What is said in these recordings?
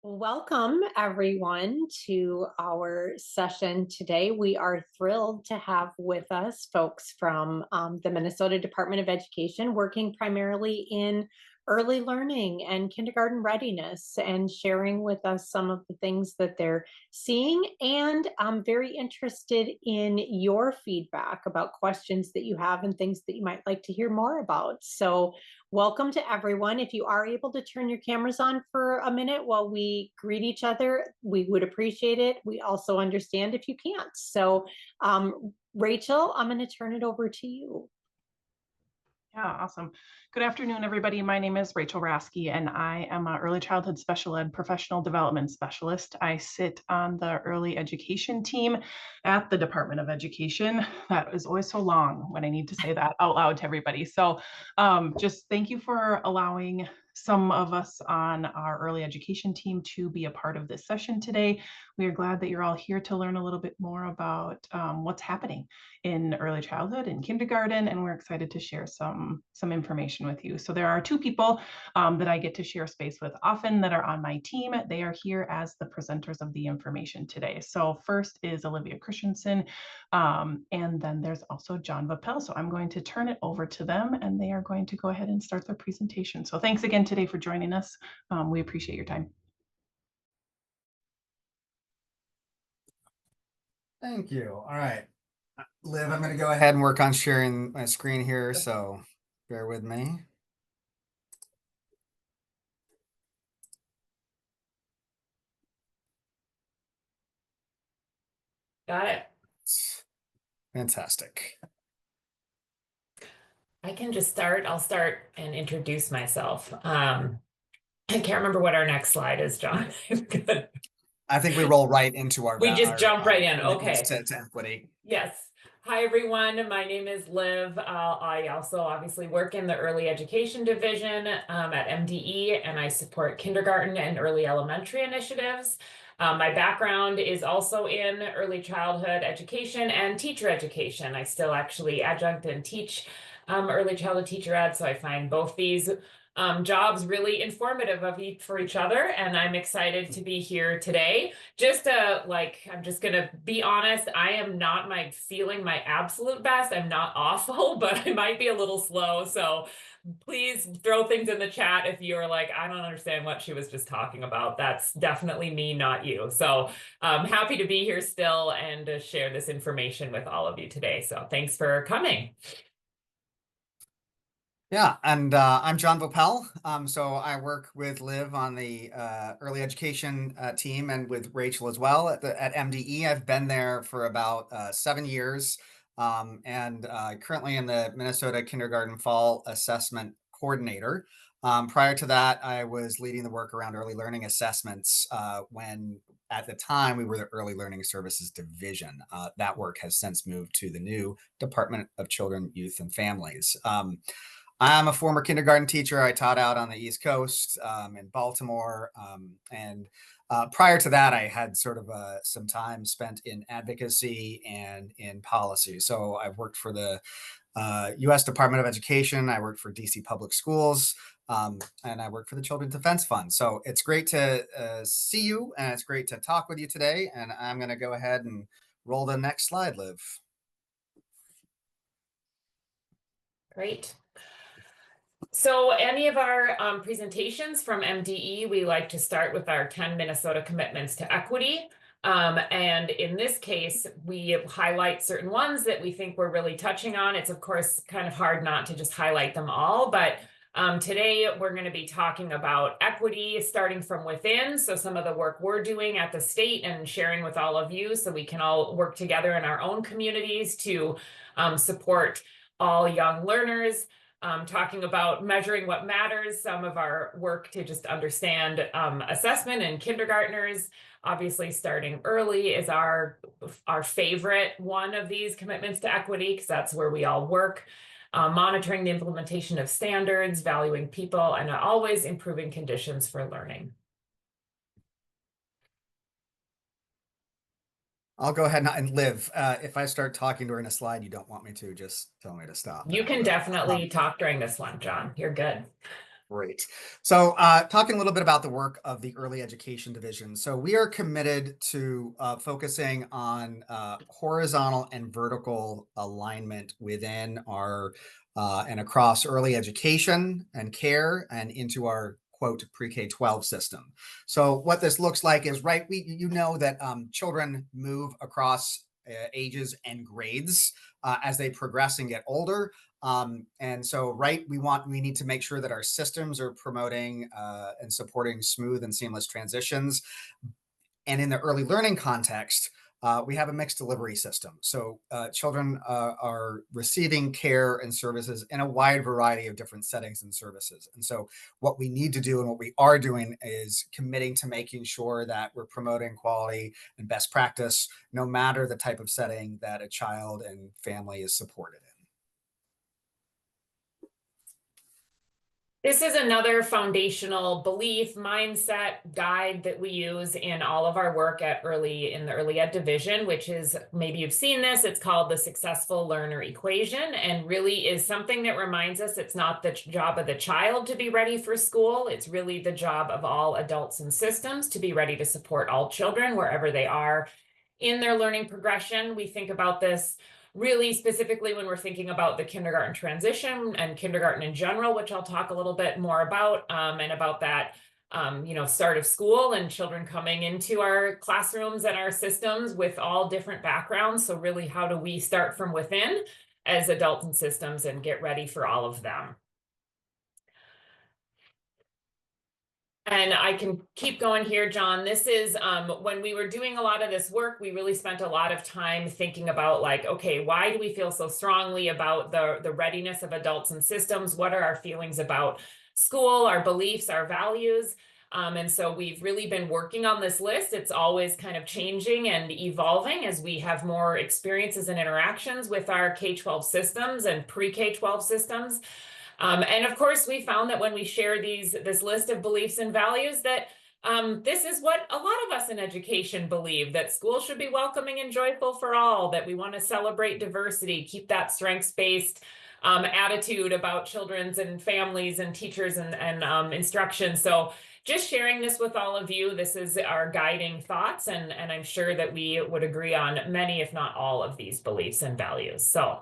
Welcome, everyone, to our session today. We are thrilled to have with us folks from the Minnesota Department of Education working primarily in early learning and kindergarten readiness and sharing with us some of the things that they're seeing. And I'm very interested in your feedback about questions that you have and things that you might like to hear more about. So welcome to everyone. If you are able to turn your cameras on for a minute while we greet each other, we would appreciate it. We also understand if you can't. So, Rachel, I'm going to turn it over to you. Yeah, awesome. Good afternoon, everybody. My name is Rachel Rasky, and I am an early childhood special ed professional development specialist. I sit on the early education team at the Department of Education. That is always so long when I need to say that out loud to everybody. So just thank you for allowing some of us on our early education team to be a part of this session today. We are glad that you're all here to learn a little bit more about what's happening in early childhood and kindergarten, and we're excited to share some information with you. So there are two people that I get to share space with often that are on my team. They are here as the presenters of the information today. So first is Olivia Christensen, and then there's also John Vappel. So I'm going to turn it over to them, and they are going to go ahead and start their presentation. So thanks again today for joining us. We appreciate your time. Thank you. All right. Liv, I'm going to go ahead and work on sharing my screen here, so bear with me. Got it. Fantastic. I can just start. I'll start and introduce myself. I can't remember what our next slide is, John. Good. I think we roll right into our. We just jump right in. Okay. To equity. Yes. Hi, everyone. My name is Liv. I also obviously work in the early education division at MDE, and I support kindergarten and early elementary initiatives. My background is also in early childhood education and teacher education. I still actually adjunct and teach early childhood teacher ed, so I find both these jobs really informative for each other, and I'm excited to be here today. Just I'm just gonna be honest, I am not feeling my absolute best. I'm not awful, but I might be a little slow, so please throw things in the chat if you're like, I don't understand what she was just talking about. That's definitely me, not you. So I'm happy to be here still and to share this information with all of you today. So thanks for coming. Yeah, and I'm John Vappel. So I work with Liv on the early education team and with Rachel as well at MDE. I've been there for about 7 years, and currently in the Minnesota Kindergarten Fall Assessment Coordinator. Prior to that, I was leading the work around early learning assessments when at the time we were the Early Learning Services Division. That work has since moved to the new Department of Children, Youth, and Families. I'm a former kindergarten teacher. I taught out on the East Coast in Baltimore. And prior to that, I had sort of some time spent in advocacy and in policy. So I've worked for the U.S. Department of Education. I worked for DC Public Schools. And I work for the Children's Defense Fund. So it's great to see you, and it's great to talk with you today. And I'm going to go ahead and roll the next slide, Liv. Great. So any of our presentations from MDE, we like to start with our 10 Minnesota commitments to equity. And in this case, we highlight certain ones that we think we're really touching on. It's, of course, kind of hard not to just highlight them all, but today we're going to be talking about equity starting from within. So some of the work we're doing at the state and sharing with all of you so we can all work together in our own communities to support all young learners. Talking about measuring what matters, some of our work to just understand assessment and kindergartners. Obviously, starting early is our favorite one of these commitments to equity, because that's where we all work. Monitoring the implementation of standards, valuing people, and always improving conditions for learning. I'll go ahead and Liv. If I start talking during a slide you don't want me to, just tell me to stop. You can definitely talk during this one, John. You're good. Great. So talking a little bit about the work of the Early Education Division. So we are committed to focusing on horizontal and vertical alignment within our and across early education and care and into our quote pre-K-12 system. So what this looks like is, right, you know that children move across ages and grades as they progress and get older. And so, right, we need to make sure that our systems are promoting and supporting smooth and seamless transitions. And in the early learning context, we have a mixed delivery system. So children are receiving care and services in a wide variety of different settings and services. And so what we need to do and what we are doing is committing to making sure that we're promoting quality and best practice, no matter the type of setting that a child and family is supported in. This is another foundational belief, mindset, guide that we use in all of our work in the early ed division, which is, maybe you've seen this, it's called the successful learner equation, and really is something that reminds us it's not the job of the child to be ready for school. It's really the job of all adults and systems to be ready to support all children wherever they are in their learning progression. We think about this really specifically when we're thinking about the kindergarten transition and kindergarten in general, which I'll talk a little bit more about, and about that, start of school and children coming into our classrooms and our systems with all different backgrounds. So really, how do we start from within as adults and systems and get ready for all of them? And I can keep going here, John. This is when we were doing a lot of this work, we really spent a lot of time thinking about, like, okay, why do we feel so strongly about the readiness of adults and systems? What are our feelings about school, our beliefs, our values? And so we've really been working on this list. It's always kind of changing and evolving as we have more experiences and interactions with our K-12 systems and pre-K-12 systems. And of course, we found that when we share this list of beliefs and values, that this is what a lot of us in education believe, that school should be welcoming and joyful for all, that we want to celebrate diversity, keep that strengths-based attitude about children's and families and teachers and instruction. So just sharing this with all of you, this is our guiding thoughts, and I'm sure that we would agree on many, if not all, of these beliefs and values. So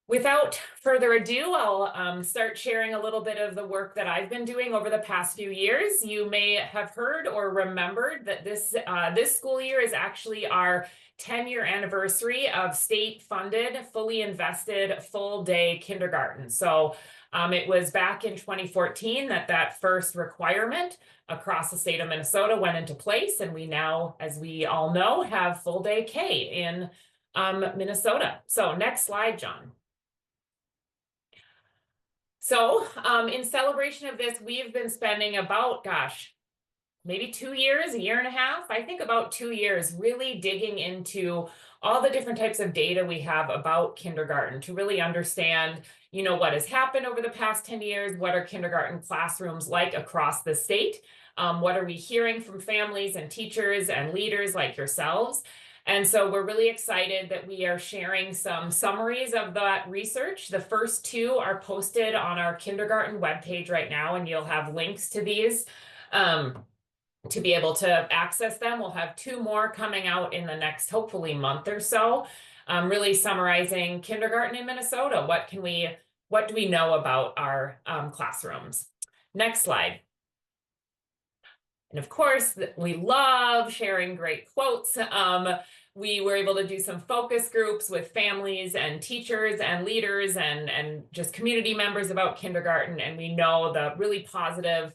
without further ado, I'll start sharing a little bit of the work that I've been doing over the past few years. You may have heard or remembered that this school year is actually our 10-year anniversary of state-funded, fully invested, full-day kindergarten. So it was back in 2014 that first requirement across the state of Minnesota went into place, and we now, as we all know, have full-day K in Minnesota. So next slide, John. So in celebration of this, we've been spending about, maybe 2 years, a year and a half, I think about 2 years, really digging into all the different types of data we have about kindergarten to really understand, what has happened over the past 10 years, what are kindergarten classrooms like across the state, what are we hearing from families and teachers and leaders like yourselves. And so we're really excited that we are sharing some summaries of that research. The first 2 are posted on our kindergarten webpage right now, and you'll have links to these to be able to access them. We'll have 2 more coming out in the next, hopefully, month or so, really summarizing kindergarten in Minnesota. What do we know about our classrooms? Next slide. And of course, we love sharing great quotes. We were able to do some focus groups with families and teachers and leaders and just community members about kindergarten. And we know the really positive,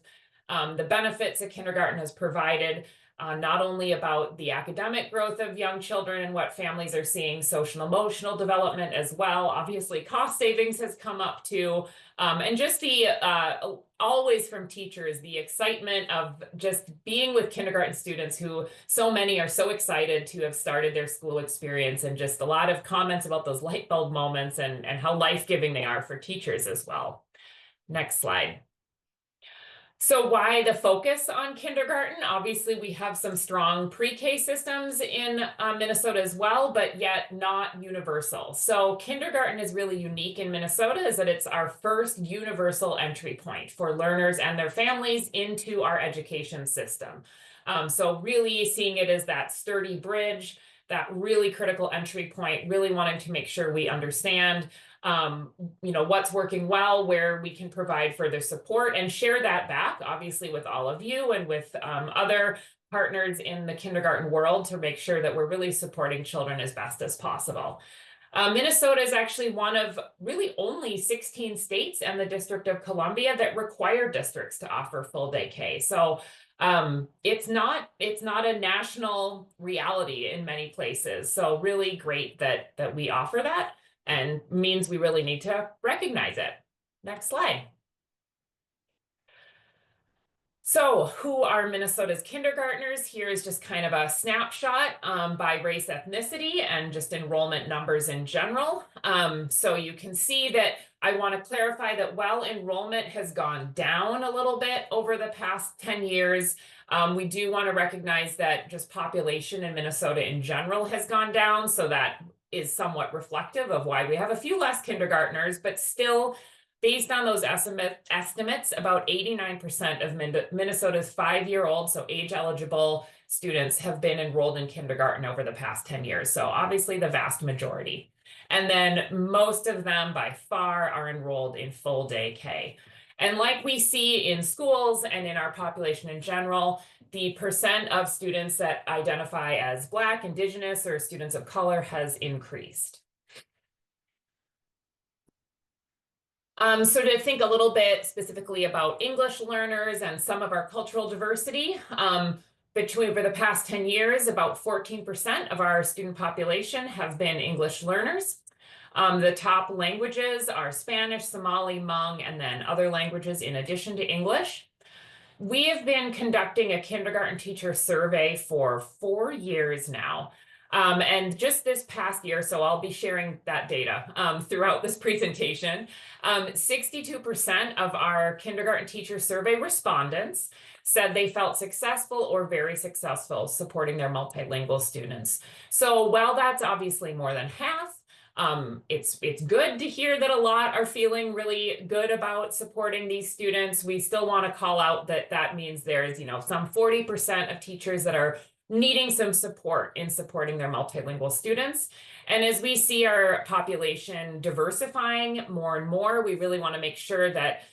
the benefits that kindergarten has provided, not only about the academic growth of young children and what families are seeing, social and emotional development as well. Obviously, cost savings has come up too. And just the always from teachers, the excitement of just being with kindergarten students, who so many are so excited to have started their school experience, and just a lot of comments about those light bulb moments and how life-giving they are for teachers as well. Next slide. So why the focus on kindergarten? Obviously, we have some strong pre-K systems in Minnesota as well, but yet not universal. So kindergarten is really unique in Minnesota, is that it's our first universal entry point for learners and their families into our education system. So really seeing it as that sturdy bridge, that really critical entry point, really wanting to make sure we understand what's working well, where we can provide further support and share that back, obviously, with all of you and with other partners in the kindergarten world to make sure that we're really supporting children as best as possible. Minnesota is actually one of really only 16 states and the District of Columbia that require districts to offer full day K. So it's not a national reality in many places. So really great that we offer that, and means we really need to recognize it. Next slide. So who are Minnesota's kindergartners? Here is just kind of a snapshot by race, ethnicity, and just enrollment numbers in general. So you can see that I want to clarify that while enrollment has gone down a little bit over the past 10 years, we do want to recognize that just population in Minnesota in general has gone down. So that is somewhat reflective of why we have a few less kindergartners, but still, based on those estimates, about 89% of Minnesota's 5-year-old, so age-eligible students, have been enrolled in kindergarten over the past 10 years. So obviously the vast majority. And then most of them by far are enrolled in full day K. And like we see in schools and in our population in general, the percent of students that identify as Black, Indigenous, or students of color has increased. So to think a little bit specifically about English learners and some of our cultural diversity, over the past 10 years, about 14% of our student population have been English learners. The top languages are Spanish, Somali, Hmong, and then other languages in addition to English. We have been conducting a kindergarten teacher survey for 4 years now. And just this past year, so I'll be sharing that data throughout this presentation, 62% of our kindergarten teacher survey respondents said they felt successful or very successful supporting their multilingual students. So while that's obviously more than half, it's good to hear that a lot are feeling really good about supporting these students. We still want to call out that means there's, some 40% of teachers that are needing some support in supporting their multilingual students. And as we see our population diversifying more and more, we really want to make sure that,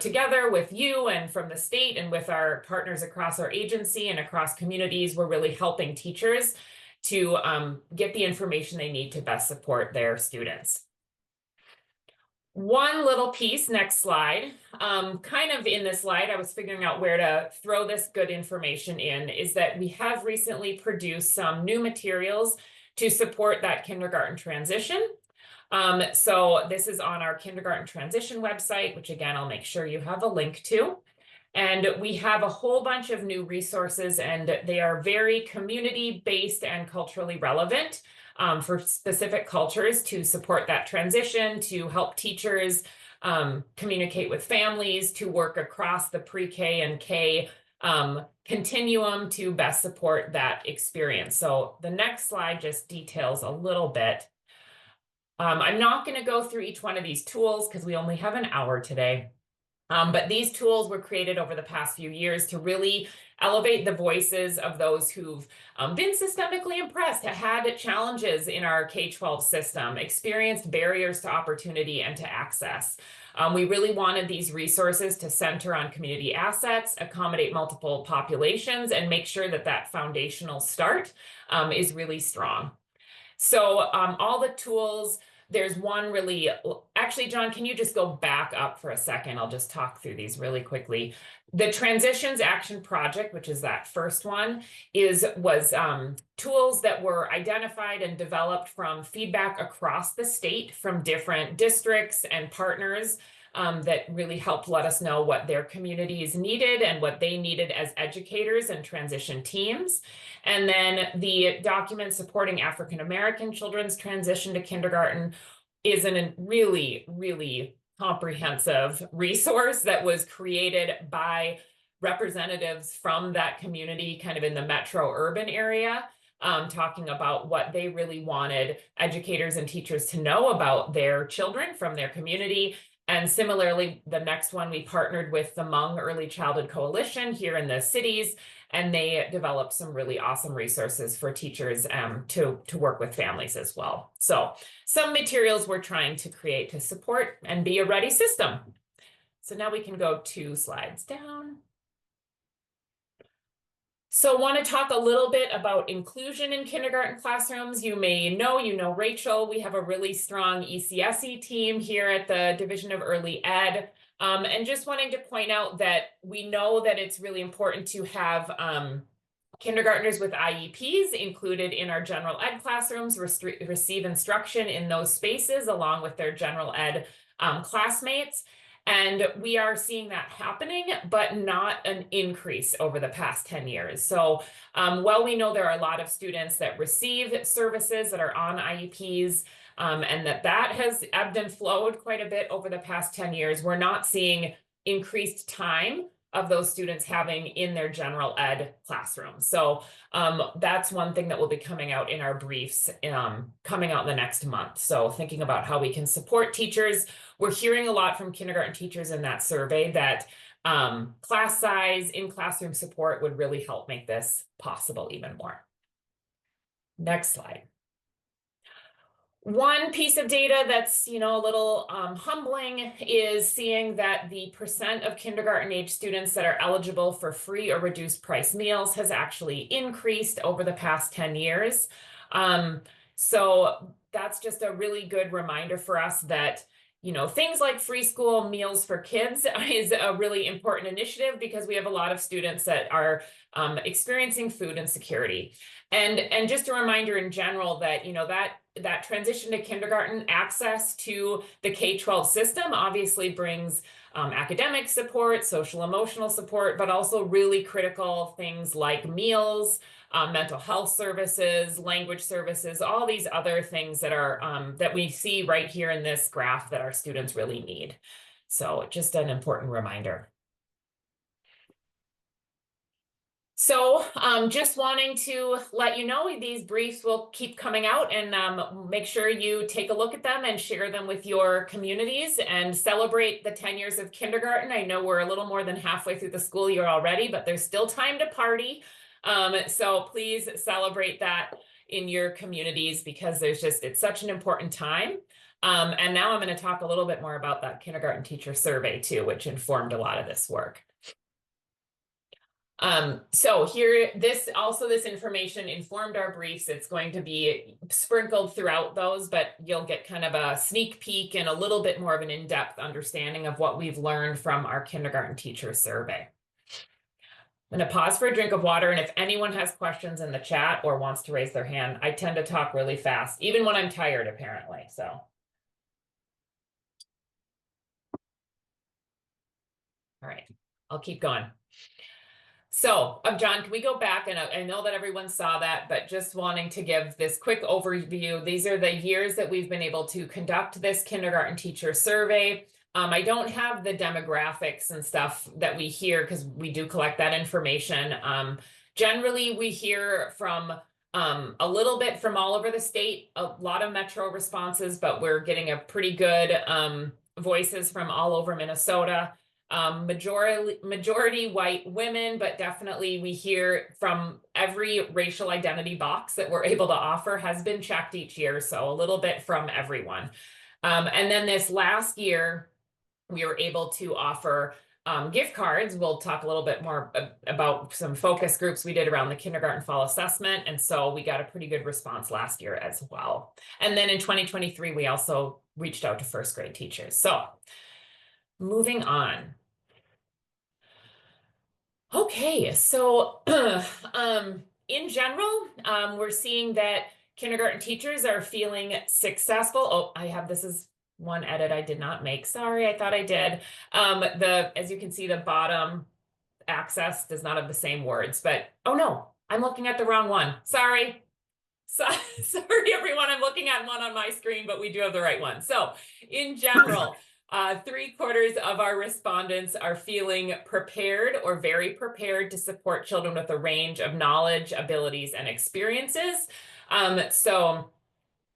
together with you and from the state and with our partners across our agency and across communities, we're really helping teachers to get the information they need to best support their students. One little piece, next slide, kind of in this slide, I was figuring out where to throw this good information in, is that we have recently produced some new materials to support that kindergarten transition. So this is on our kindergarten transition website, which again, I'll make sure you have a link to. And we have a whole bunch of new resources, and they are very community-based and culturally relevant for specific cultures to support that transition, to help teachers communicate with families, to work across the pre-K and K continuum to best support that experience. So the next slide just details a little bit. I'm not going to go through each one of these tools because we only have an hour today. But these tools were created over the past few years to really elevate the voices of those who've been systemically impressed, had challenges in our K-12 system, experienced barriers to opportunity and to access. We really wanted these resources to center on community assets, accommodate multiple populations, and make sure that that foundational start is really strong. So all the tools, there's one really, actually, John, can you just go back up for a second? I'll just talk through these really quickly. The Transitions Action Project, which is that first one, was tools that were identified and developed from feedback across the state from different districts and partners that really helped let us know what their communities needed and what they needed as educators and transition teams. And then the document supporting African American children's transition to kindergarten is a really, really comprehensive resource that was created by representatives from that community kind of in the metro urban area, talking about what they really wanted educators and teachers to know about their children from their community. And similarly, the next one, we partnered with the Hmong Early Childhood Coalition here in the cities, and they developed some really awesome resources for teachers to work with families as well. So some materials we're trying to create to support and be a ready system. So now we can go 2 slides down. So I want to talk a little bit about inclusion in kindergarten classrooms. You know Rachel, we have a really strong ECSE team here at the Division of Early Ed. And just wanting to point out that we know that it's really important to have kindergartners with IEPs included in our general ed classrooms, receive instruction in those spaces along with their general ed classmates. And we are seeing that happening, but not an increase over the past 10 years. So while we know there are a lot of students that receive services that are on IEPs, and that has ebbed and flowed quite a bit over the past 10 years, we're not seeing increased time of those students having in their general ed classroom. So that's one thing that will be coming out in our briefs coming out in the next month. So thinking about how we can support teachers. We're hearing a lot from kindergarten teachers in that survey that class size, in-classroom support would really help make this possible even more. Next slide. One piece of data that's, a little humbling is seeing that the percent of kindergarten age students that are eligible for free or reduced price meals has actually increased over the past 10 years. So that's just a really good reminder for us that, things like free school meals for kids is a really important initiative because we have a lot of students that are experiencing food insecurity. And just a reminder in general that, that transition to kindergarten access to the K-12 system obviously brings academic support, social emotional support, but also really critical things like meals, mental health services, language services, all these other things that are that we see right here in this graph that our students really need. So just an important reminder. So just wanting to let you know, these briefs will keep coming out, and make sure you take a look at them and share them with your communities and celebrate the 10 years of kindergarten. I know we're a little more than halfway through the school year already, but there's still time to party. So please celebrate that in your communities because it's such an important time. And now I'm going to talk a little bit more about that kindergarten teacher survey too, which informed a lot of this work. So here, this information informed our briefs. It's going to be sprinkled throughout those, but you'll get kind of a sneak peek and a little bit more of an in-depth understanding of what we've learned from our kindergarten teacher survey. I'm going to pause for a drink of water, and if anyone has questions in the chat or wants to raise their hand, I tend to talk really fast, even when I'm tired, apparently, so. All right, I'll keep going. So, John, can we go back? And I know that everyone saw that, but just wanting to give this quick overview. These are the years that we've been able to conduct this kindergarten teacher survey. I don't have the demographics and stuff that we hear because we do collect that information. Generally, we hear from a little bit from all over the state, a lot of metro responses, but we're getting a pretty good voices from all over Minnesota. Majority white women, but definitely we hear from every racial identity box that we're able to offer has been checked each year. So a little bit from everyone. And then this last year, we were able to offer gift cards. We'll talk a little bit more about some focus groups we did around the kindergarten fall assessment. And so we got a pretty good response last year as well. And then in 2023, we also reached out to first grade teachers. So moving on. Okay, so in general, we're seeing that kindergarten teachers are feeling successful. Oh, this is one edit I did not make. Sorry, I thought I did. As you can see, the bottom access does not have the same words, but oh no, I'm looking at the wrong one. Sorry. Sorry, everyone, I'm looking at one on my screen, but we do have the right one. So in general, 3/4 of our respondents are feeling prepared or very prepared to support children with a range of knowledge, abilities, and experiences. So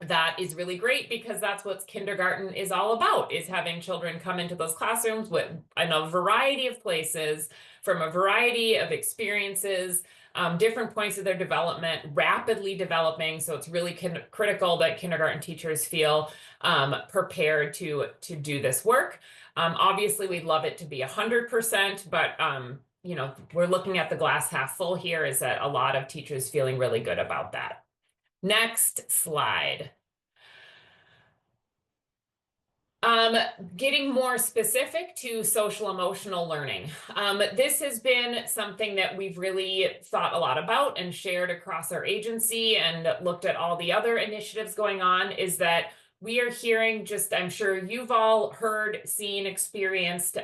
that is really great because that's what kindergarten is all about, is having children come into those classrooms with in a variety of places, from a variety of experiences, different points of their development, rapidly developing. So it's really critical that kindergarten teachers feel prepared to do this work. Obviously, we'd love it to be 100%, but you know, we're looking at the glass half full here, is that a lot of teachers feeling really good about that. Next slide. Getting more specific to social emotional learning. This has been something that we've really thought a lot about and shared across our agency and looked at all the other initiatives going on, is that we are hearing, just, I'm sure you've all heard, seen, experienced,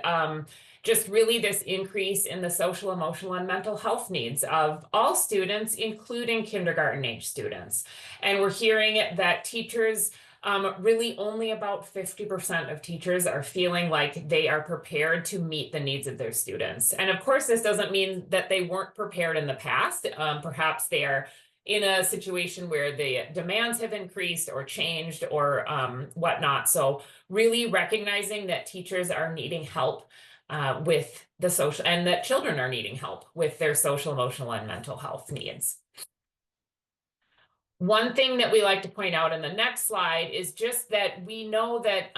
just really this increase in the social, emotional, and mental health needs of all students, including kindergarten age students. And we're hearing that teachers, really only about 50% of teachers are feeling like they are prepared to meet the needs of their students. And of course, this doesn't mean that they weren't prepared in the past. Perhaps they are in a situation where the demands have increased or changed or whatnot. So really recognizing that teachers are needing help with the social, and that children are needing help with their social, emotional, and mental health needs. One thing that we like to point out in the next slide is just that we know that,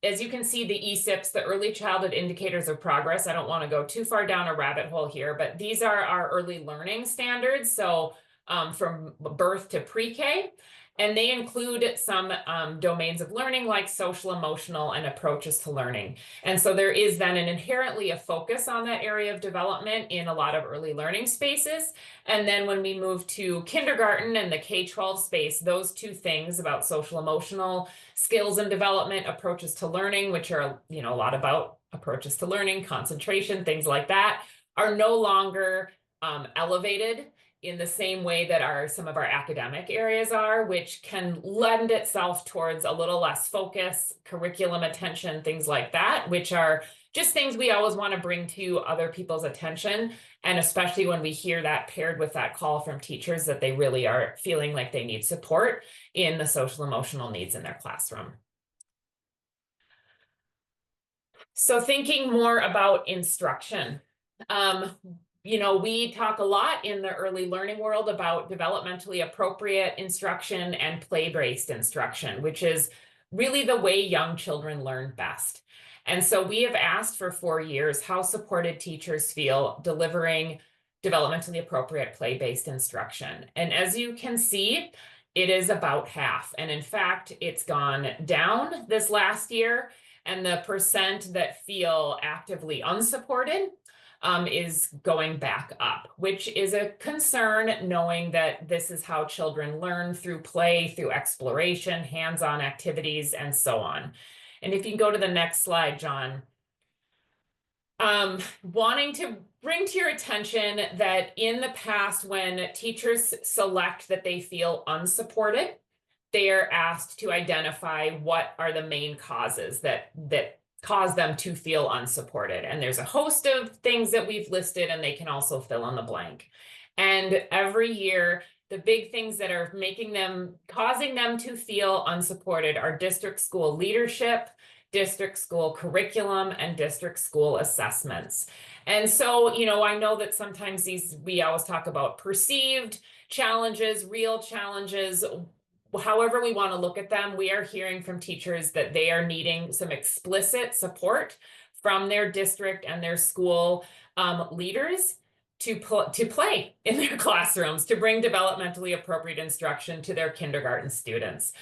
as you can see, the ESIPs, the early childhood indicators of progress, I don't want to go too far down a rabbit hole here, but these are our early learning standards. So from birth to pre-K. And they include some domains of learning like social, emotional, and approaches to learning. And so there is then inherently a focus on that area of development in a lot of early learning spaces. And then when we move to kindergarten and the K-12 space, those two things about social, emotional skills and development, approaches to learning, which are, you know, a lot about approaches to learning, concentration, things like that, are no longer elevated in the same way that some of our academic areas are, which can lend itself towards a little less focus, curriculum attention, things like that, which are just things we always want to bring to other people's attention. And especially when we hear that paired with that call from teachers that they really are feeling like they need support in the social emotional needs in their classroom. So thinking more about instruction. You know, we talk a lot in the early learning world about developmentally appropriate instruction and play-based instruction, which is really the way young children learn best. And so we have asked for 4 years how supported teachers feel delivering developmentally appropriate play-based instruction. And as you can see, it is about half. And in fact, it's gone down this last year. And the percent that feel actively unsupported is going back up, which is a concern, knowing that this is how children learn, through play, through exploration, hands-on activities, and so on. And if you can go to the next slide, John. Wanting to bring to your attention that in the past, when teachers select that they feel unsupported, they are asked to identify what are the main causes that cause them to feel unsupported. And there's a host of things that we've listed, and they can also fill in the blank. And every year, the big things that are causing them to feel unsupported are district school leadership, district school curriculum, and district school assessments. And so, you know, I know that sometimes we always talk about perceived challenges, real challenges. However we want to look at them, we are hearing from teachers that they are needing some explicit support from their district and their school leaders to play in their classrooms, to bring developmentally appropriate instruction to their kindergarten students.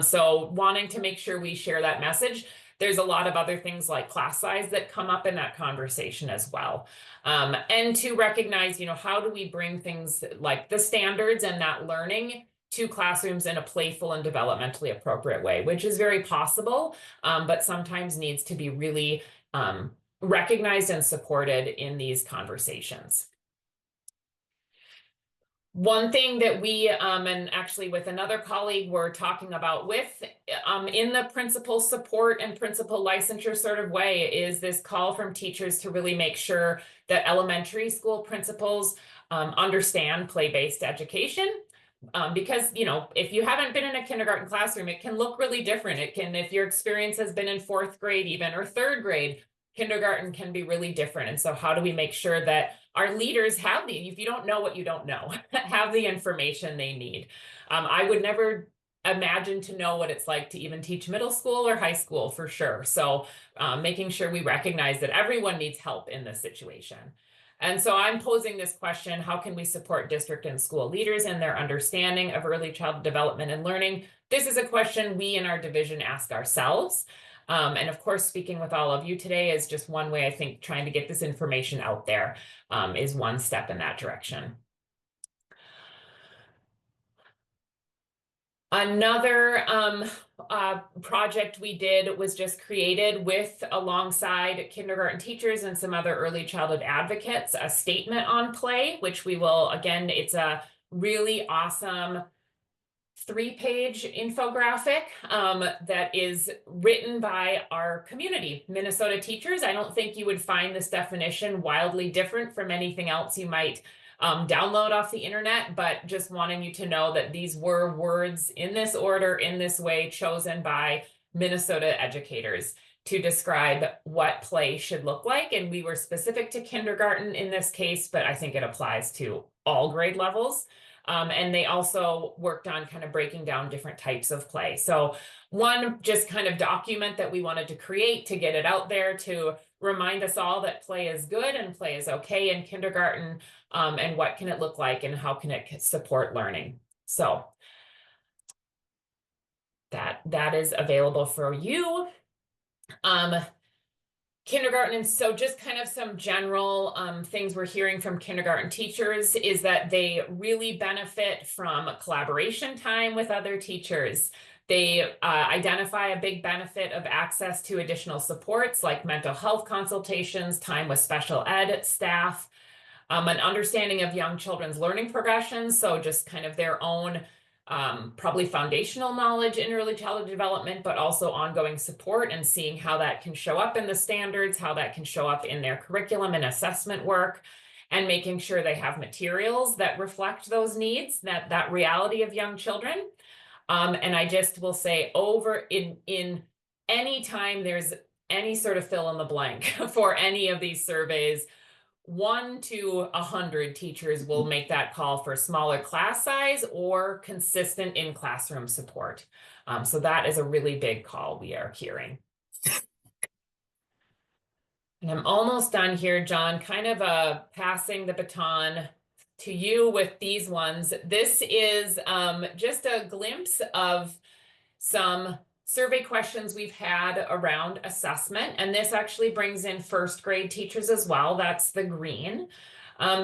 So wanting to make sure we share that message. There's a lot of other things like class size that come up in that conversation as well. And to recognize, you know, how do we bring things like the standards and that learning to classrooms in a playful and developmentally appropriate way, which is very possible, but sometimes needs to be really recognized and supported in these conversations. One thing that we, and actually with another colleague, we're talking about with, in the principal support and principal licensure sort of way, is this call from teachers to really make sure that elementary school principals understand play-based education. Because, you know, if you haven't been in a kindergarten classroom, it can look really different. It can, if your experience has been in 4th grade even, or 3rd grade, kindergarten can be really different. And so how do we make sure that our leaders have if you don't know what you don't know, have the information they need? I would never imagine to know what it's like to even teach middle school or high school, for sure. So making sure we recognize that everyone needs help in this situation. And so I'm posing this question: how can we support district and school leaders in their understanding of early childhood development and learning? This is a question we in our division ask ourselves. And of course, speaking with all of you today is just one way. I think trying to get this information out there is one step in that direction. Another project we did was just created alongside kindergarten teachers and some other early childhood advocates, a statement on play, which we will, again, it's a really awesome 3-page infographic that is written by our community, Minnesota teachers. I don't think you would find this definition wildly different from anything else you might download off the internet, but just wanting you to know that these were words in this order, in this way, chosen by Minnesota educators to describe what play should look like. And we were specific to kindergarten in this case, but I think it applies to all grade levels. And they also worked on kind of breaking down different types of play. So one just kind of document that we wanted to create to get it out there to remind us all that play is good and play is okay in kindergarten, and what can it look like and how can it support learning. So that is available for you. Kindergarten, and so just kind of some general things we're hearing from kindergarten teachers is that they really benefit from collaboration time with other teachers. They identify a big benefit of access to additional supports like mental health consultations, time with special ed staff, an understanding of young children's learning progressions, so just kind of their own probably foundational knowledge in early childhood development, but also ongoing support and seeing how that can show up in the standards, how that can show up in their curriculum and assessment work, and making sure they have materials that reflect those needs, that reality of young children. And I just will say in any time there's any sort of fill in the blank for any of these surveys, 1 to 100 teachers will make that call for smaller class size or consistent in-classroom support. So that is a really big call we are hearing. And I'm almost done here, John, kind of passing the baton to you with these ones. This is just a glimpse of some survey questions we've had around assessment, and this actually brings in 1st grade teachers as well. That's the green.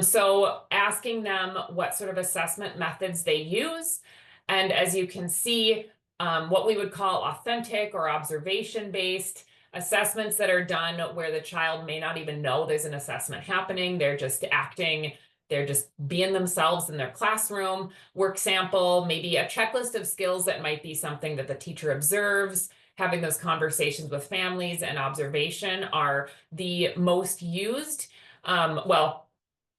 So asking them what sort of assessment methods they use. And as you can see, what we would call authentic or observation-based assessments that are done where the child may not even know there's an assessment happening. They're just acting. They're just being themselves in their classroom. Work sample, maybe a checklist of skills that might be something that the teacher observes. Having those conversations with families and observation are the most used. Well,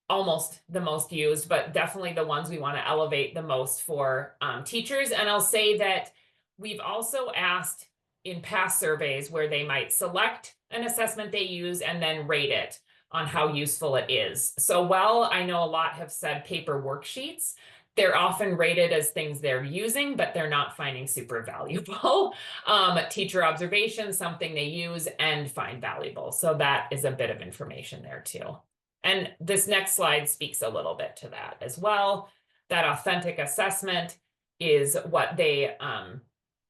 almost the most used, but definitely the ones we want to elevate the most for teachers. And I'll say that we've also asked in past surveys where they might select an assessment they use and then rate it on how useful it is. So while I know a lot have said paper worksheets, they're often rated as things they're using, but they're not finding super valuable. Teacher observation, something they use and find valuable. So that is a bit of information there too. And this next slide speaks a little bit to that as well. That authentic assessment is what they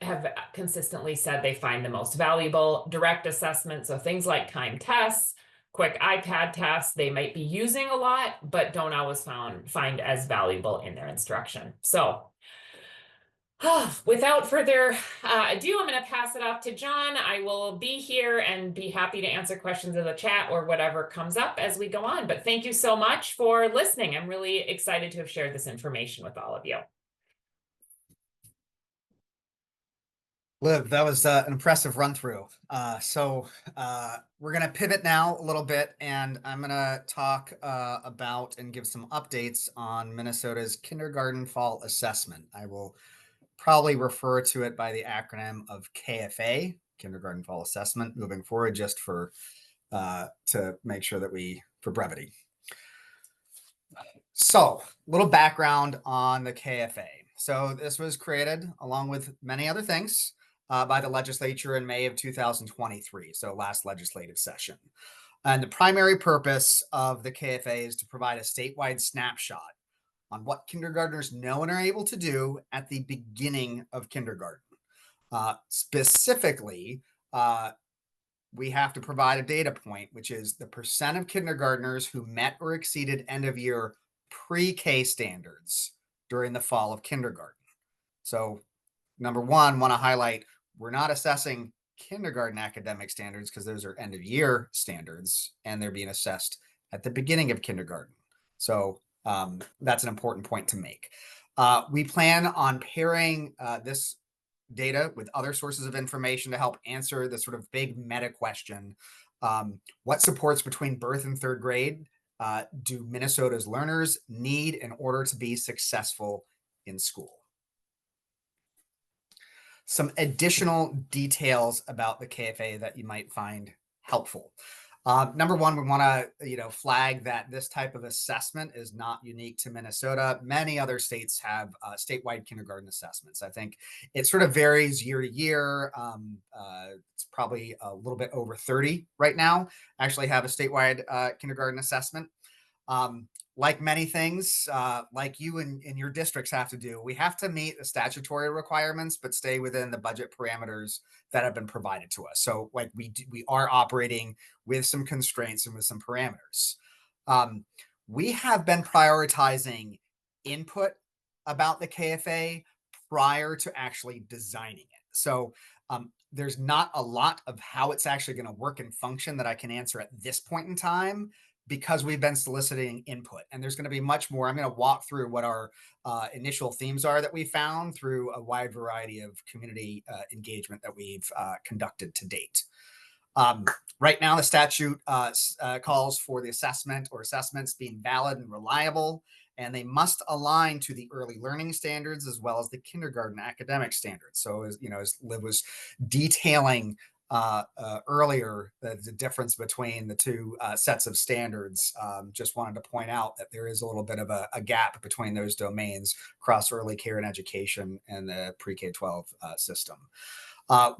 have consistently said they find the most valuable. Direct assessment, so things like timed tests, quick iPad tests, they might be using a lot, but don't always find as valuable in their instruction. So Without further ado, I'm going to pass it off to John. I will be here and be happy to answer questions in the chat or whatever comes up as we go on. But thank you so much for listening. I'm really excited to have shared this information with all of you. Liv, that was an impressive run through. We're going to pivot now a little bit, and I'm going to talk about and give some updates on Minnesota's kindergarten fall assessment. I will probably refer to it by the acronym of KFA, Kindergarten Fall Assessment, moving forward, just for to make sure that for brevity. So, little background on the KFA. So this was created, along with many other things, by the legislature in May of 2023, so last legislative session. And the primary purpose of the KFA is to provide a statewide snapshot on what kindergartners know and are able to do at the beginning of kindergarten. Specifically, we have to provide a data point, which is the percent of kindergartners who met or exceeded end of year pre-K standards during the fall of kindergarten. So, number one, want to highlight, we're not assessing kindergarten academic standards because those are end of year standards and they're being assessed at the beginning of kindergarten. So that's an important point to make. We plan on pairing this data with other sources of information to help answer the sort of big meta question. What supports between birth and third grade do Minnesota's learners need in order to be successful in school? Some additional details about the KFA that you might find helpful. Number one, we want to flag that this type of assessment is not unique to Minnesota. Many other states have statewide kindergarten assessments. I think it sort of varies year to year. It's probably a little bit over 30 right now actually have a statewide kindergarten assessment. Like many things, like you and your districts have to do, we have to meet the statutory requirements, but stay within the budget parameters that have been provided to us. So like we are operating with some constraints and with some parameters. We have been prioritizing input about the KFA prior to actually designing it. So there's not a lot of how it's actually going to work and function that I can answer at this point in time, because we've been soliciting input, and there's going to be much more. I'm going to walk through what our initial themes are that we found through a wide variety of community engagement that we've conducted to date. Right now, the statute calls for the assessment or assessments being valid and reliable, and they must align to the early learning standards as well as the kindergarten academic standards. So, as Liv was detailing earlier, the difference between the two sets of standards, just wanted to point out that there is a little bit of a gap between those domains across early care and education and the pre-K-12 system.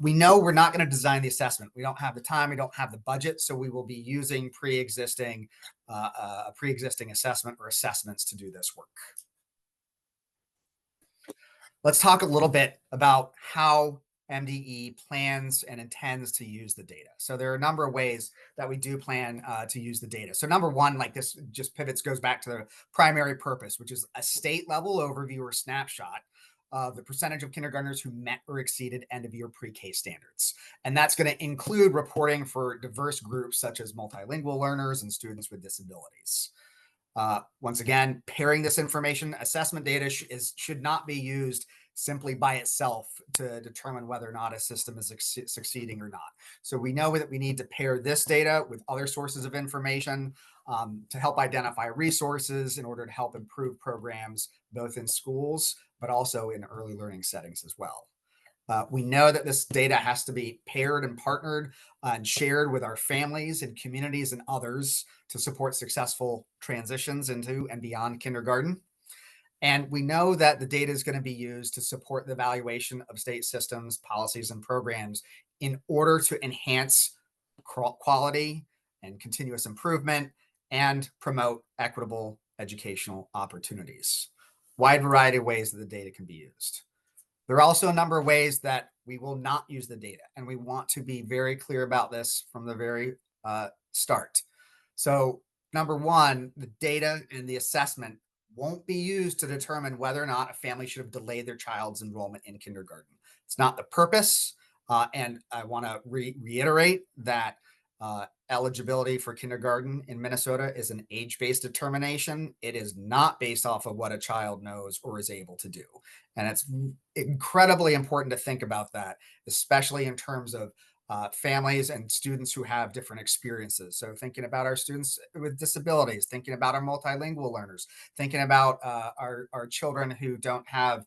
We know we're not going to design the assessment. We don't have the time. We don't have the budget. So we will be using pre-existing assessment or assessments to do this work. Let's talk a little bit about how MDE plans and intends to use the data. So there are a number of ways that we do plan to use the data. So number one, like this just goes back to the primary purpose, which is a state level overview or snapshot of the percentage of kindergartners who met or exceeded end of year pre-K standards. And that's going to include reporting for diverse groups such as multilingual learners and students with disabilities. Once again, pairing this information, assessment data should not be used simply by itself to determine whether or not a system is succeeding or not. So we know that we need to pair this data with other sources of information to help identify resources in order to help improve programs, both in schools, but also in early learning settings as well. We know that this data has to be paired and partnered and shared with our families and communities and others to support successful transitions into and beyond kindergarten. And we know that the data is going to be used to support the evaluation of state systems, policies, and programs in order to enhance quality and continuous improvement and promote equitable educational opportunities. Wide variety of ways that the data can be used. There are also a number of ways that we will not use the data, and we want to be very clear about this from the very start. So number one, the data and the assessment won't be used to determine whether or not a family should have delayed their child's enrollment in kindergarten. It's not the purpose. And I want to reiterate that eligibility for kindergarten in Minnesota is an age-based determination. It is not based off of what a child knows or is able to do. And it's incredibly important to think about that, especially in terms of families and students who have different experiences. So thinking about our students with disabilities, thinking about our multilingual learners, thinking about our children who don't have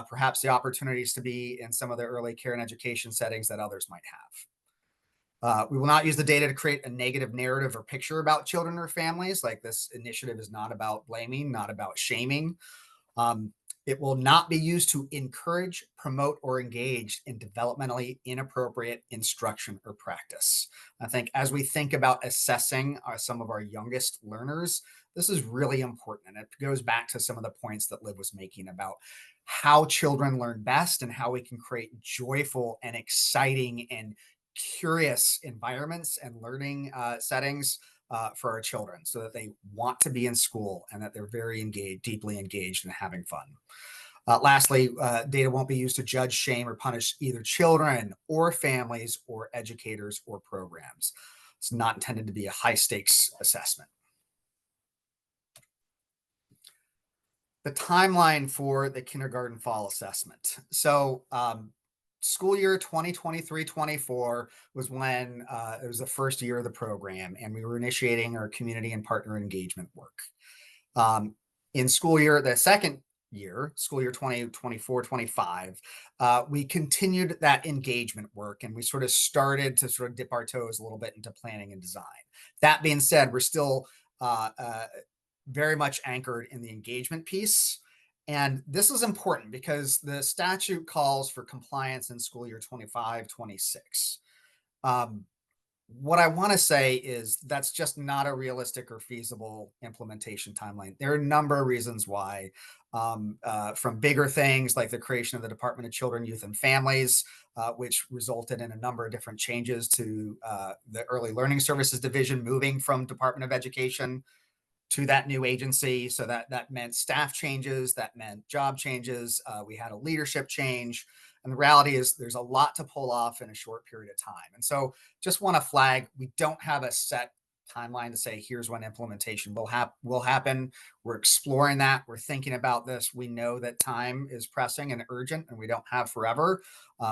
perhaps the opportunities to be in some of the early care and education settings that others might have. We will not use the data to create a negative narrative or picture about children or families. Like, this initiative is not about blaming, not about shaming. It will not be used to encourage, promote, or engage in developmentally inappropriate instruction or practice. I think as we think about assessing some of our youngest learners, this is really important. And it goes back to some of the points that Liv was making about how children learn best and how we can create joyful and exciting and curious environments and learning settings for our children, so that they want to be in school and that they're very engaged, deeply engaged, and having fun. Lastly, data won't be used to judge, shame, or punish either children or families or educators or programs. It's not intended to be a high stakes assessment. The timeline for the kindergarten fall assessment. So school year 2023-24 was when it was the first year of the program, and we were initiating our community and partner engagement work. In school year, the second year, school year 2024-25, we continued that engagement work, and we sort of started to sort of dip our toes a little bit into planning and design. That being said, we're still very much anchored in the engagement piece. And this is important because the statute calls for compliance in school year 25-26. What I want to say is that's just not a realistic or feasible implementation timeline. There are a number of reasons why, from bigger things like the creation of the Department of Children, Youth, and Families, which resulted in a number of different changes to the Early Learning Services Division moving from Department of Education to that new agency. So that meant staff changes, that meant job changes. We had a leadership change. And the reality is there's a lot to pull off in a short period of time. And so just want to flag, we don't have a set timeline to say, here's when implementation will happen. We're exploring that. We're thinking about this. We know that time is pressing and urgent, and we don't have forever.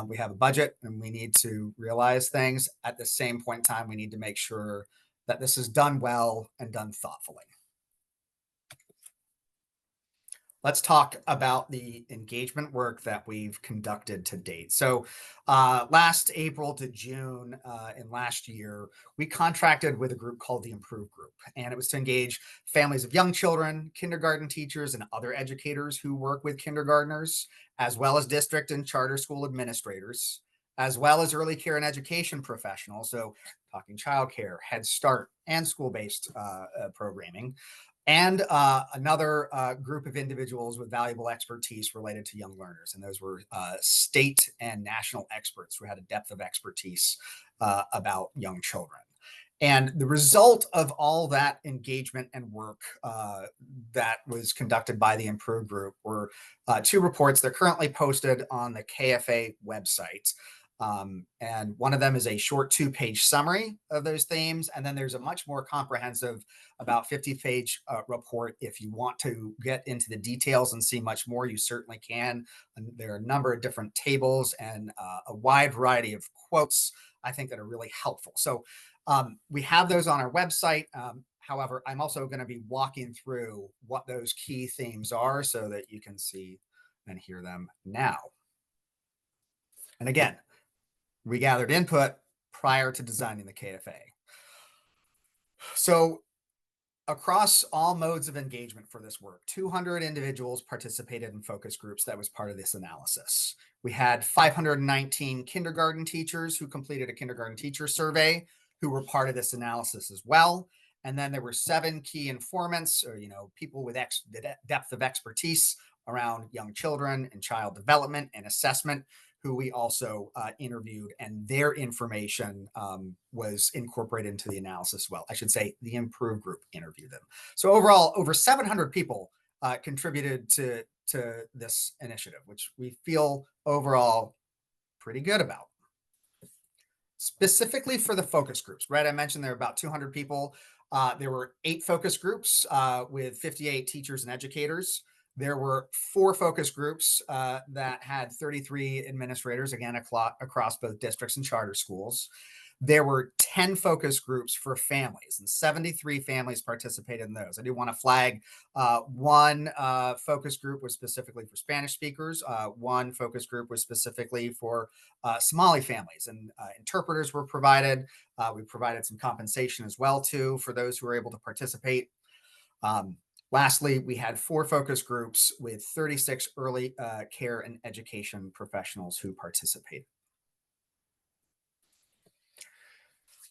We have a budget, and we need to realize things. At the same point in time, we need to make sure that this is done well and done thoughtfully. Let's talk about the engagement work that we've conducted to date. So last April to June in last year, we contracted with a group called the Improve Group, and it was to engage families of young children, kindergarten teachers, and other educators who work with kindergartners, as well as district and charter school administrators, as well as early care and education professionals. So talking childcare, Head Start, and school-based programming, and another group of individuals with valuable expertise related to young learners. And those were state and national experts who had a depth of expertise about young children. And the result of all that engagement and work that was conducted by the Improve Group were two reports. They're currently posted on the KFA website. And one of them is a short 2-page summary of those themes. And then there's a much more comprehensive, about 50-page report. If you want to get into the details and see much more, you certainly can. And there are a number of different tables and a wide variety of quotes, I think, that are really helpful. So we have those on our website. However, I'm also going to be walking through what those key themes are so that you can see and hear them now. And again, we gathered input prior to designing the KFA. So across all modes of engagement for this work, 200 individuals participated in focus groups that was part of this analysis. We had 519 kindergarten teachers who completed a kindergarten teacher survey who were part of this analysis as well. And then there were 7 key informants, or people with the depth of expertise around young children and child development and assessment, who we also interviewed, and their information was incorporated into the analysis. Well, I should say the Improve Group interviewed them. So overall, over 700 people contributed to this initiative, which we feel overall pretty good about. Specifically for the focus groups, right? I mentioned there were about 200 people. There were 8 focus groups with 58 teachers and educators. There were 4 focus groups that had 33 administrators, again, across both districts and charter schools. There were 10 focus groups for families, and 73 families participated in those. I do want to flag one focus group was specifically for Spanish speakers. One focus group was specifically for Somali families, and interpreters were provided. We provided some compensation as well, too, for those who were able to participate. Lastly, we had 4 focus groups with 36 early care and education professionals who participated.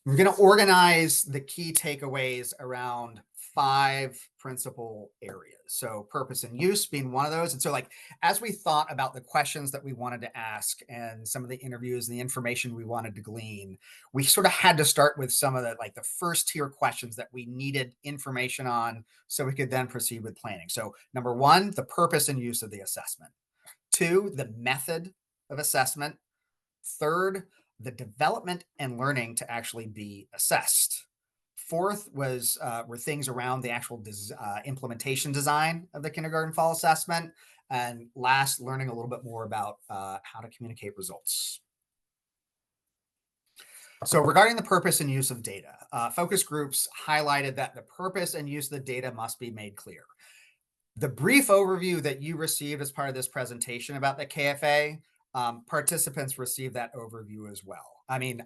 We're going to organize the key takeaways around 5 principal areas. So purpose and use being one of those. And so like, as we thought about the questions that we wanted to ask and some of the interviews and the information we wanted to glean, we sort of had to start with some of the like the first tier questions that we needed information on so we could then proceed with planning. So number 1, the purpose and use of the assessment. 2, the method of assessment. 3rd, the development and learning to actually be assessed. 4th were things around the actual implementation design of the kindergarten fall assessment. And last, learning a little bit more about how to communicate results. So regarding the purpose and use of data, focus groups highlighted that the purpose and use of the data must be made clear. The brief overview that you received as part of this presentation about the KFA, participants received that overview as well. I mean,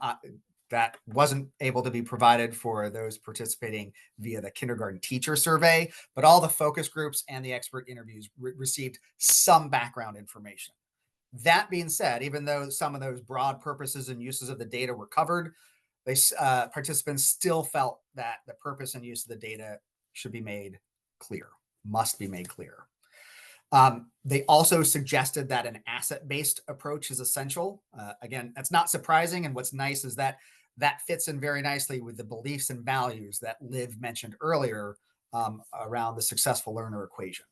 that wasn't able to be provided for those participating via the kindergarten teacher survey, but all the focus groups and the expert interviews received some background information. That being said, even though some of those broad purposes and uses of the data were covered, participants still felt that the purpose and use of the data should be made clear, must be made clear. They also suggested that an asset-based approach is essential. Again, that's not surprising. And what's nice is that that fits in very nicely with the beliefs and values that Liv mentioned earlier around the successful learner equation.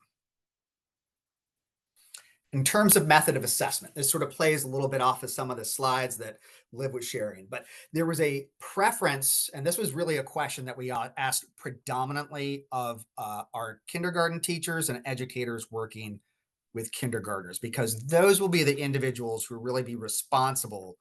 In terms of method of assessment, this sort of plays a little bit off of some of the slides that Liv was sharing, but there was a preference, and this was really a question that we asked predominantly of our kindergarten teachers and educators working with kindergartners, because those will be the individuals who really be responsible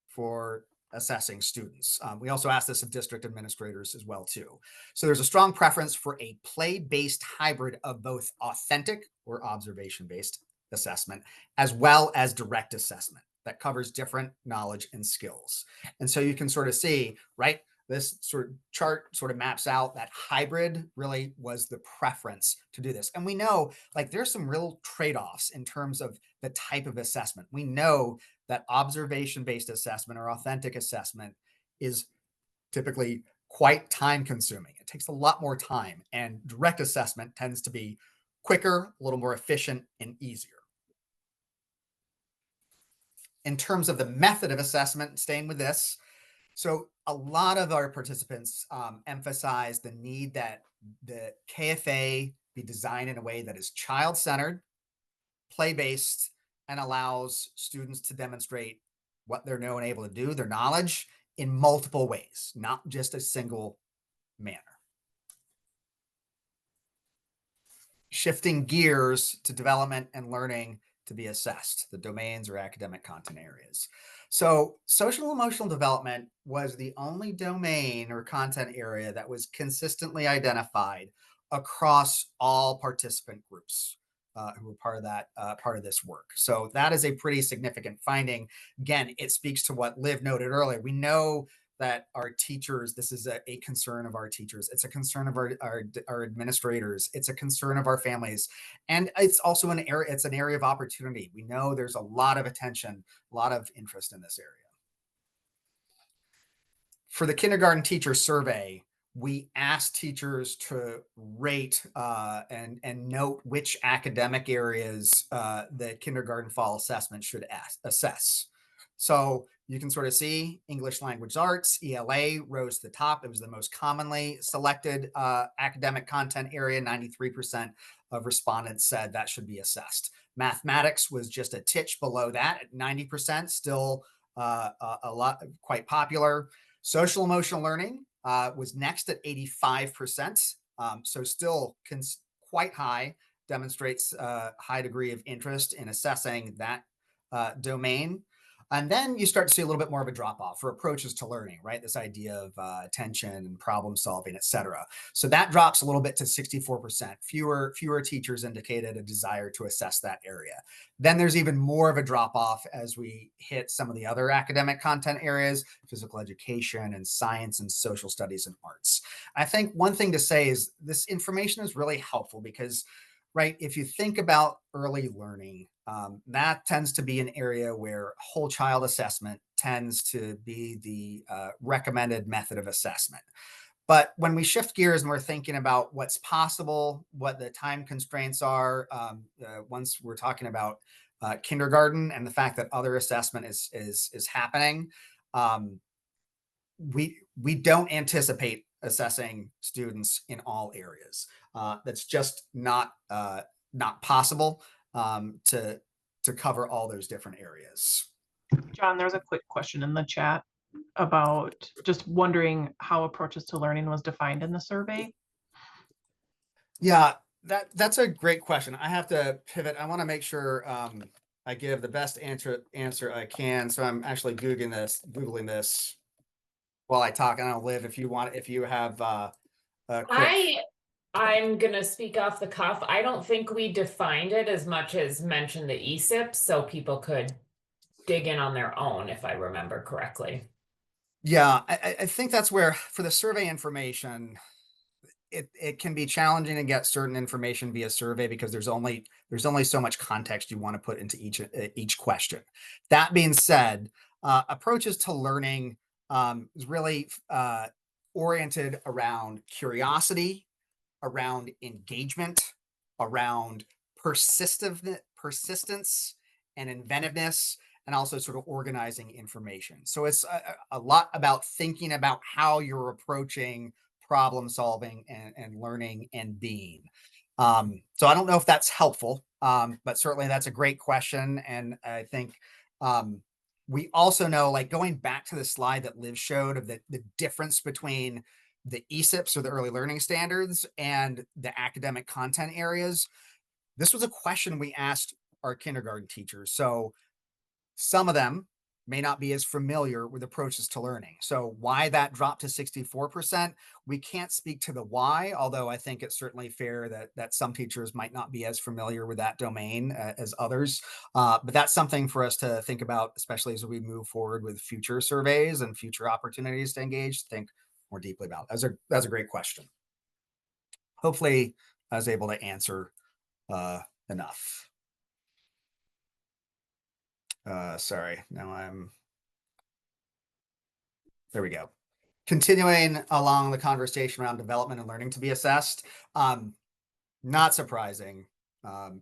for assessing students. We also asked this of district administrators as well, too. So there's a strong preference for a play-based hybrid of both authentic or observation-based assessment, as well as direct assessment that covers different knowledge and skills. And so you can sort of see, right, this sort of chart sort of maps out that hybrid really was the preference to do this. And we know like there's some real trade-offs in terms of the type of assessment. We know that observation-based assessment or authentic assessment is typically quite time consuming. It takes a lot more time, and direct assessment tends to be quicker, a little more efficient, and easier. In terms of the method of assessment, staying with this, so a lot of our participants emphasize the need that the KFA be designed in a way that is child-centered, play-based, and allows students to demonstrate what they're know and able to do, their knowledge, in multiple ways, not just a single manner. Shifting gears to development and learning to be assessed, the domains or academic content areas. So social emotional development was the only domain or content area that was consistently identified across all participant groups who were part of this work. So that is a pretty significant finding. Again, it speaks to what Liv noted earlier. We know that our teachers, this is a concern of our teachers. It's a concern of our administrators. It's a concern of our families. And it's also an area of opportunity. We know there's a lot of attention, a lot of interest in this area. For the kindergarten teacher survey, we asked teachers to rate and note which academic areas the kindergarten fall assessment should assess. So you can sort of see English language arts, ELA rose to the top. It was the most commonly selected academic content area. 93% of respondents said that should be assessed. Mathematics was just a titch below that at 90%, still a lot, quite popular. Social emotional learning was next at 85%. So still quite high, demonstrates a high degree of interest in assessing that domain. And then you start to see a little bit more of a drop off for approaches to learning, right? This idea of attention and problem solving, et cetera. So that drops a little bit to 64%. Fewer teachers indicated a desire to assess that area. Then there's even more of a drop off as we hit some of the other academic content areas, physical education and science and social studies and arts. I think one thing to say is this information is really helpful because, right, if you think about early learning, that tends to be an area where whole child assessment tends to be the recommended method of assessment. But when we shift gears and we're thinking about what's possible, what the time constraints are, once we're talking about kindergarten and the fact that other assessment is happening, we don't anticipate assessing students in all areas. That's just not possible to cover all those different areas. John, there's a quick question in the chat about just wondering how approaches to learning was defined in the survey. Yeah, that's a great question. I have to pivot. I want to make sure I give the best answer I can. So I'm actually Googling this while I talk. And I'll Liv, if you have a quick. I'm gonna speak off the cuff. I don't think we defined it as much as mentioned the ESIP, so people could dig in on their own, if I remember correctly. Yeah, I think that's where for the survey information, it can be challenging to get certain information via survey because there's only so much context you want to put into each question. That being said, approaches to learning is really oriented around curiosity, around engagement, around persistence and inventiveness, and also sort of organizing information. So it's a lot about thinking about how you're approaching problem solving and learning and being. So I don't know if that's helpful, but certainly that's a great question. And I think we also know, like going back to the slide that Liv showed of the difference between the ESIPs or the early learning standards and the academic content areas. This was a question we asked our kindergarten teachers. So some of them may not be as familiar with approaches to learning. So why that dropped to 64%, we can't speak to the why, although I think it's certainly fair that some teachers might not be as familiar with that domain as others. But that's something for us to think about, especially as we move forward with future surveys and future opportunities to engage, think more deeply about. That's a great question. Hopefully I was able to answer enough. Sorry, now there we go. Continuing along the conversation around development and learning to be assessed, not surprising. And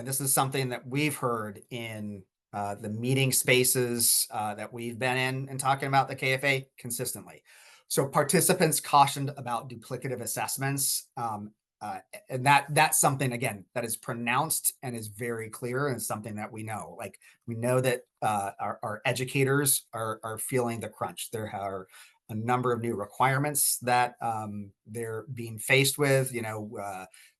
this is something that we've heard in the meeting spaces that we've been in and talking about the KFA consistently. So participants cautioned about duplicative assessments. And that's something, again, that is pronounced and is very clear and something that we know. Like we know that our educators are feeling the crunch. There are a number of new requirements that they're being faced with,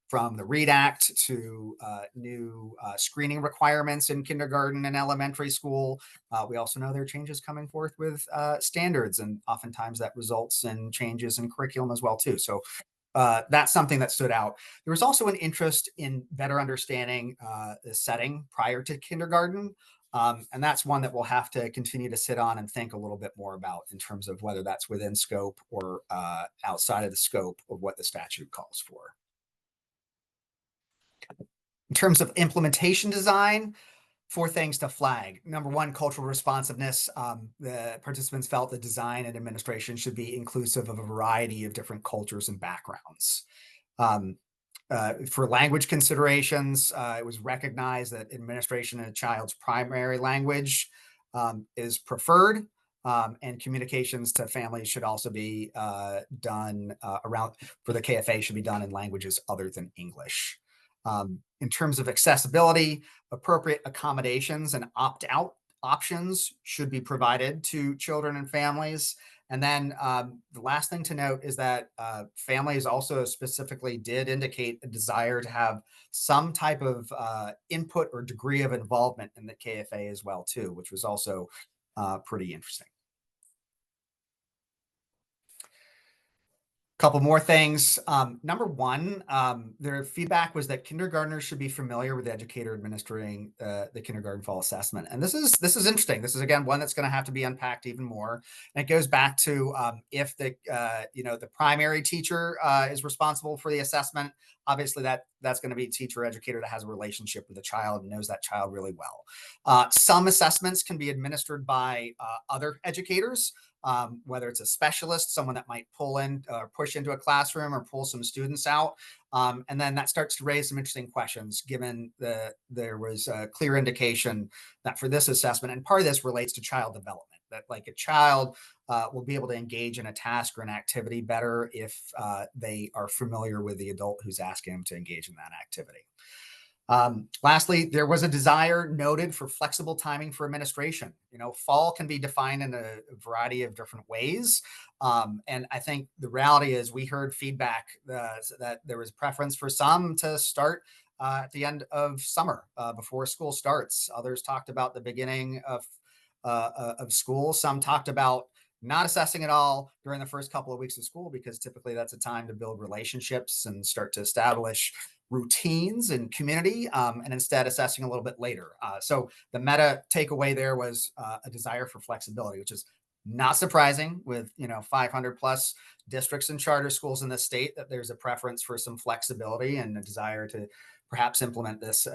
from the READ Act to new screening requirements in kindergarten and elementary school. We also know there are changes coming forth with standards, and oftentimes that results in changes in curriculum as well too. So that's something that stood out. There was also an interest in better understanding the setting prior to kindergarten. And that's one that we'll have to continue to sit on and think a little bit more about in terms of whether that's within scope or outside of the scope of what the statute calls for. In terms of implementation design, 4 things to flag. Number 1, cultural responsiveness. The participants felt the design and administration should be inclusive of a variety of different cultures and backgrounds. For language considerations, it was recognized that administration in a child's primary language is preferred. And communications to families should also be done for the KFA should be done in languages other than English. In terms of accessibility, appropriate accommodations and opt-out options should be provided to children and families. And then the last thing to note is that families also specifically did indicate a desire to have some type of input or degree of involvement in the KFA as well, too, which was also pretty interesting. Couple more things. Number one, their feedback was that kindergartners should be familiar with the educator administering the kindergarten fall assessment. And this is interesting. This is, again, one that's going to have to be unpacked even more. And it goes back to if the the primary teacher is responsible for the assessment, obviously that's going to be a teacher educator that has a relationship with the child and knows that child really well. Some assessments can be administered by other educators. Whether it's a specialist, someone that might pull in or push into a classroom or pull some students out. And then that starts to raise some interesting questions, given there was a clear indication that for this assessment, and part of this relates to child development, that like a child will be able to engage in a task or an activity better if they are familiar with the adult who's asking them to engage in that activity. Lastly, there was a desire noted for flexible timing for administration. Fall can be defined in a variety of different ways. And I think the reality is we heard feedback that there was preference for some to start at the end of summer before school starts. Others talked about the beginning of school. Some talked about not assessing at all during the first couple of weeks of school, because typically that's a time to build relationships and start to establish routines and community, and instead assessing a little bit later. So the meta takeaway there was a desire for flexibility, which is not surprising with 500 plus districts and charter schools in the state, that there's a preference for some flexibility and a desire to perhaps implement this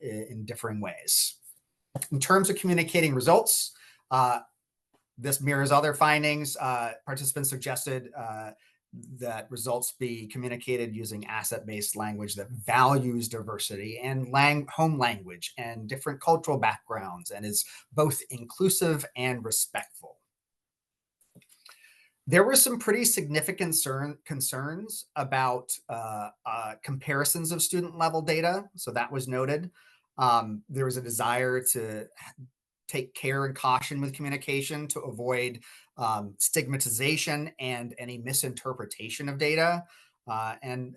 in differing ways. In terms of communicating results, this mirrors other findings. Participants suggested that results be communicated using asset-based language that values diversity and home language and different cultural backgrounds and is both inclusive and respectful. There were some pretty significant concerns about comparisons of student level data. So that was noted. There was a desire to take care and caution with communication to avoid stigmatization and any misinterpretation of data. And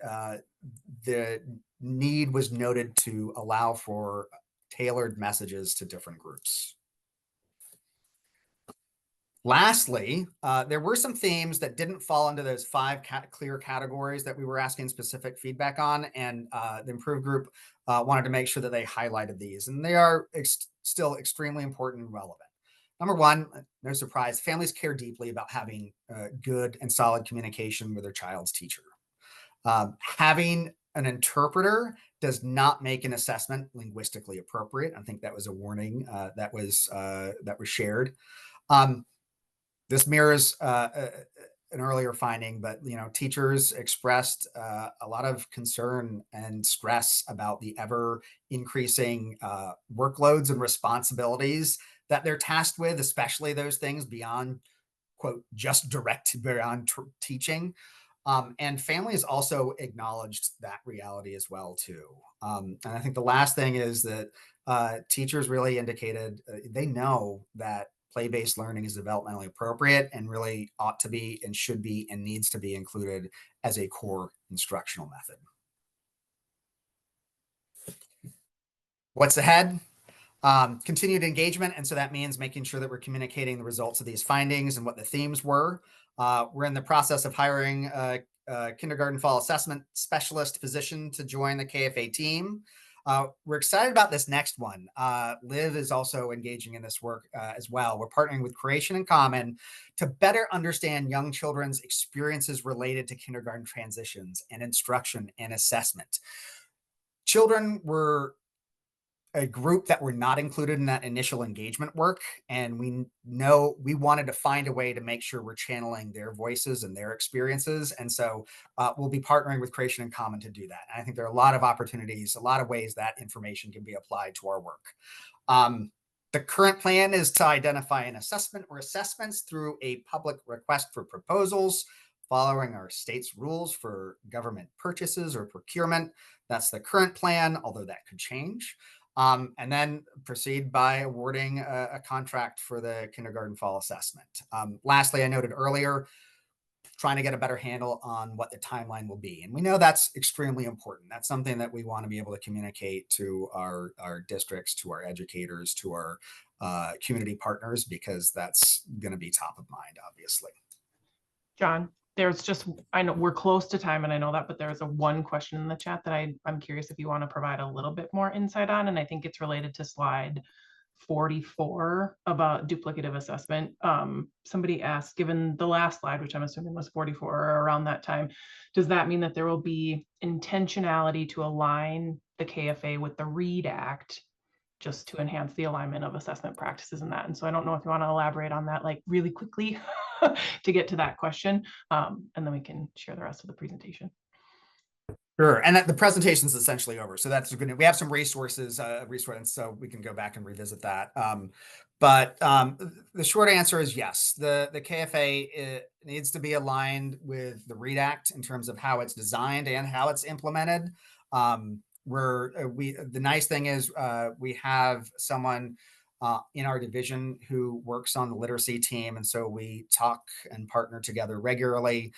the need was noted to allow for tailored messages to different groups. Lastly, there were some themes that didn't fall into those 5 clear categories that we were asking specific feedback on, and the Improve group wanted to make sure that they highlighted these, and they are still extremely important and relevant. Number one, no surprise, families care deeply about having good and solid communication with their child's teacher. Having an interpreter does not make an assessment linguistically appropriate. I think that was a warning that was shared. This mirrors an earlier finding, but teachers expressed a lot of concern and stress about the ever increasing workloads and responsibilities that they're tasked with, especially those things beyond, quote, just direct beyond teaching. And families also acknowledged that reality as well, too. And I think the last thing is that teachers really indicated they know that play-based learning is developmentally appropriate and really ought to be and should be and needs to be included as a core instructional method. What's ahead? Continued engagement. And so that means making sure that we're communicating the results of these findings and what the themes were. We're in the process of hiring a kindergarten fall assessment specialist position to join the KFA team. We're excited about this next one. Liv is also engaging in this work as well. We're partnering with Creation in Common to better understand young children's experiences related to kindergarten transitions and instruction and assessment. Children were a group that were not included in that initial engagement work. And we wanted to find a way to make sure we're channeling their voices and their experiences. And so we'll be partnering with Creation in Common to do that. And I think there are a lot of opportunities, a lot of ways that information can be applied to our work. The current plan is to identify an assessment or assessments through a public request for proposals, following our state's rules for government purchases or procurement. That's the current plan, although that could change. And then proceed by awarding a contract for the kindergarten fall assessment. Lastly, I noted earlier, trying to get a better handle on what the timeline will be. And we know that's extremely important. That's something that we want to be able to communicate to our districts, to our educators, to our community partners, because that's going to be top of mind, obviously. John, there's just, I know we're close to time and I know that, but there's a one question in the chat that I'm curious if you want to provide a little bit more insight on, and I think it's related to slide 44 about duplicative assessment. Somebody asked, given the last slide, which I'm assuming was 44 or around that time, does that mean that there will be intentionality to align the KFA with the READ Act just to enhance the alignment of assessment practices in that? And so I don't know if you want to elaborate on that like really quickly to get to that question, and then we can share the rest of the presentation. Sure, and the presentation is essentially over, so that's good. We have some resources, so we can go back and revisit that. But the short answer is yes. The KFA needs to be aligned with the READ Act in terms of how it's designed and how it's implemented. The nice thing is we have someone in our division who works on the literacy team, and so we talk and partner together regularly.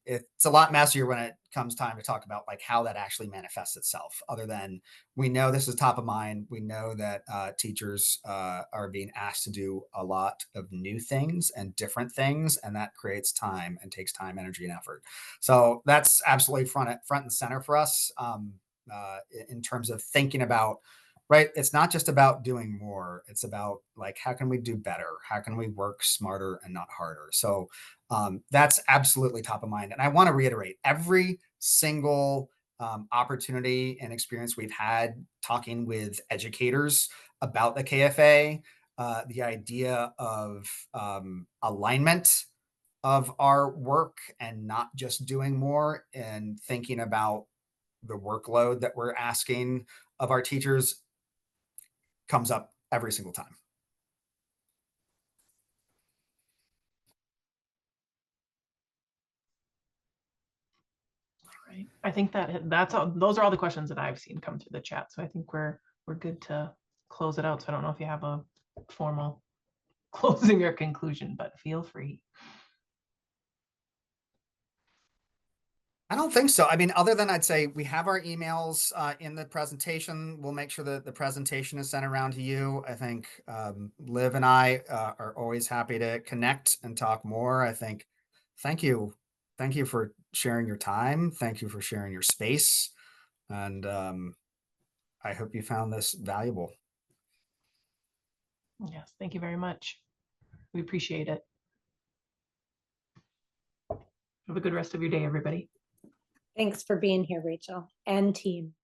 It's a lot messier when it comes time to talk about like how that actually manifests itself, other than we know this is top of mind. We know that teachers are being asked to do a lot of new things and different things, and that creates time and takes time, energy, and effort. So that's absolutely front and center for us in terms of thinking about, right? It's not just about doing more. It's about like, how can we do better? How can we work smarter and not harder? So that's absolutely top of mind. And I want to reiterate, every single opportunity and experience we've had talking with educators about the KFA, the idea of alignment of our work and not just doing more, and thinking about the workload that we're asking of our teachers comes up every single time. Right. I think that's all. Those are all the questions that I've seen come through the chat. So I think we're good to close it out. So I don't know if you have a formal closing or conclusion, but feel free. I don't think so. I mean, other than I'd say we have our emails in the presentation. We'll make sure that the presentation is sent around to you. I think Liv and I are always happy to connect and talk more. I think, thank you. Thank you for sharing your time. Thank you for sharing your space. And I hope you found this valuable. Yes, thank you very much. We appreciate it. Have a good rest of your day, everybody. Thanks for being here, Rachel and team.